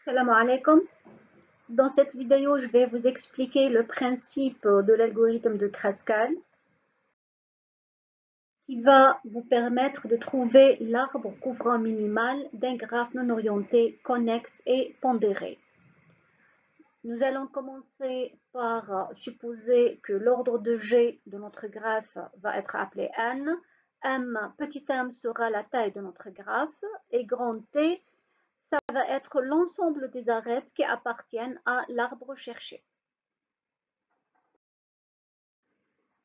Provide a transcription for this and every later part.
Salam alaikum. Dans cette vidéo, je vais vous expliquer le principe de l'algorithme de Kruskal qui va vous permettre de trouver l'arbre couvrant minimal d'un graphe non orienté, connexe et pondéré. Nous allons commencer par supposer que l'ordre de G de notre graphe va être appelé n. Petit m sera la taille de notre graphe et grand T, ça va être l'ensemble des arêtes qui appartiennent à l'arbre cherché.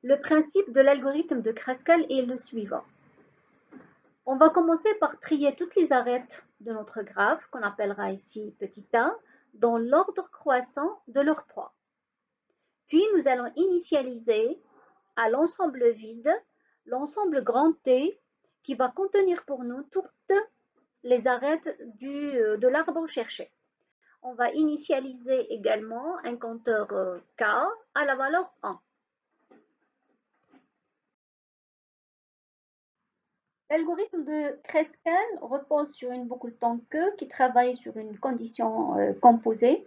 Le principe de l'algorithme de Kruskal est le suivant. On va commencer par trier toutes les arêtes de notre graphe, qu'on appellera ici petit a, dans l'ordre croissant de leur poids. Puis nous allons initialiser à l'ensemble vide, l'ensemble grand T, qui va contenir pour nous toutes les arêtes de l'arbre cherché. On va initialiser également un compteur K à la valeur 1. L'algorithme de Kruskal repose sur une boucle tant-que qui travaille sur une condition composée.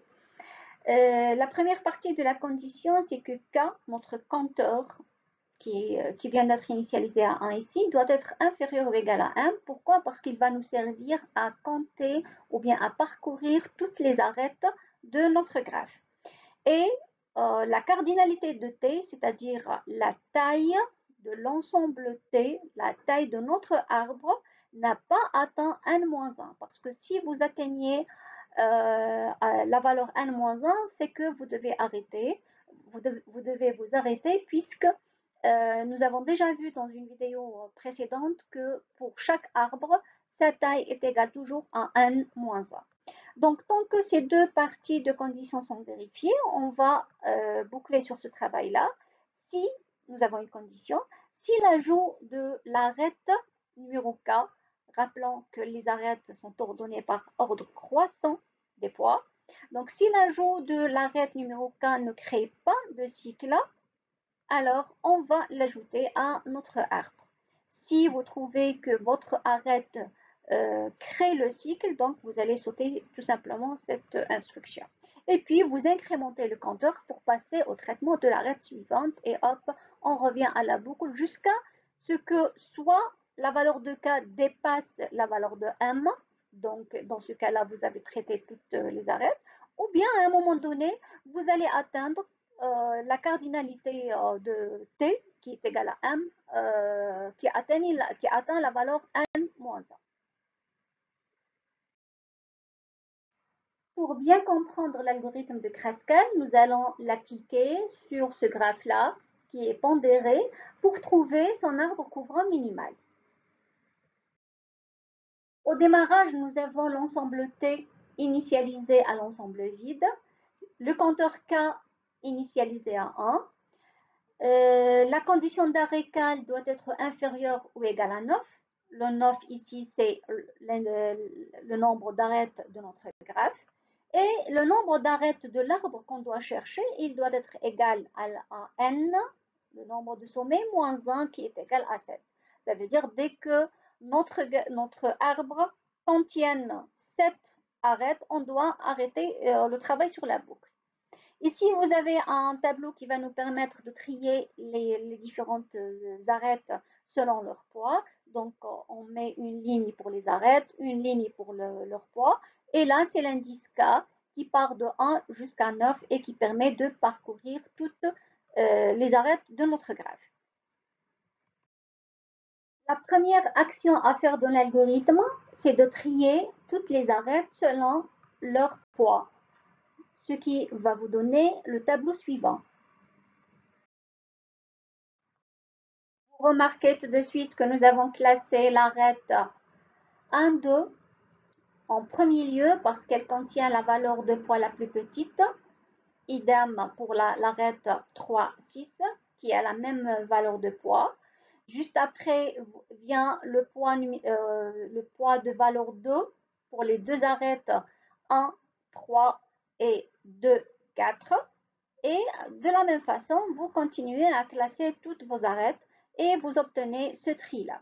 La première partie de la condition, c'est que K, notre compteur, qui vient d'être initialisé à 1 ici, doit être inférieur ou égal à 1. Pourquoi? Parce qu'il va nous servir à compter ou bien à parcourir toutes les arêtes de notre graphe. Et la cardinalité de T, c'est-à-dire la taille de l'ensemble T, la taille de notre arbre, n'a pas atteint n-1. Parce que si vous atteignez la valeur n-1, c'est que vous devez arrêter. Vous devez vous arrêter puisque nous avons déjà vu dans une vidéo précédente que pour chaque arbre, sa taille est égale toujours à n-1. Donc, tant que ces deux parties de conditions sont vérifiées, on va boucler sur ce travail-là. Si nous avons une condition, si l'ajout de l'arête numéro K, rappelons que les arêtes sont ordonnées par ordre croissant des poids, donc si l'ajout de l'arête numéro K ne crée pas de cycle, alors on va l'ajouter à notre arbre. Si vous trouvez que votre arête crée le cycle, donc vous allez sauter tout simplement cette instruction. Et puis vous incrémentez le compteur pour passer au traitement de l'arête suivante et hop, on revient à la boucle jusqu'à ce que soit la valeur de K dépasse la valeur de M, donc dans ce cas-là vous avez traité toutes les arêtes, ou bien à un moment donné vous allez atteindre la cardinalité de T qui est égale à M qui atteint la valeur N-1. Pour bien comprendre l'algorithme de Kruskal, nous allons l'appliquer sur ce graphe-là qui est pondéré pour trouver son arbre couvrant minimal. Au démarrage, nous avons l'ensemble T initialisé à l'ensemble vide, le compteur K initialisé à 1. La condition d'arrêt K doit être inférieure ou égale à 9. Le 9 ici, c'est le nombre d'arêtes de notre graphe. Et le nombre d'arêtes de l'arbre qu'on doit chercher, il doit être égal à n, le nombre de sommets, moins 1 qui est égal à 7. Ça veut dire dès que notre arbre contienne 7 arêtes, on doit arrêter le travail sur la boucle. Ici, vous avez un tableau qui va nous permettre de trier les différentes arêtes selon leur poids. Donc, on met une ligne pour les arêtes, une ligne pour leur poids. Et là, c'est l'indice K qui part de 1 jusqu'à 9 et qui permet de parcourir toutes les arêtes de notre graphe. La première action à faire dans l'algorithme, c'est de trier toutes les arêtes selon leur poids, ce qui va vous donner le tableau suivant. Vous remarquez tout de suite que nous avons classé l'arête 1, 2 en premier lieu parce qu'elle contient la valeur de poids la plus petite. Idem pour l'arête 3, 6 qui a la même valeur de poids. Juste après vient le poids de valeur 2 pour les deux arêtes 1, 3 et 2, 4. Et de la même façon, vous continuez à classer toutes vos arêtes et vous obtenez ce tri-là.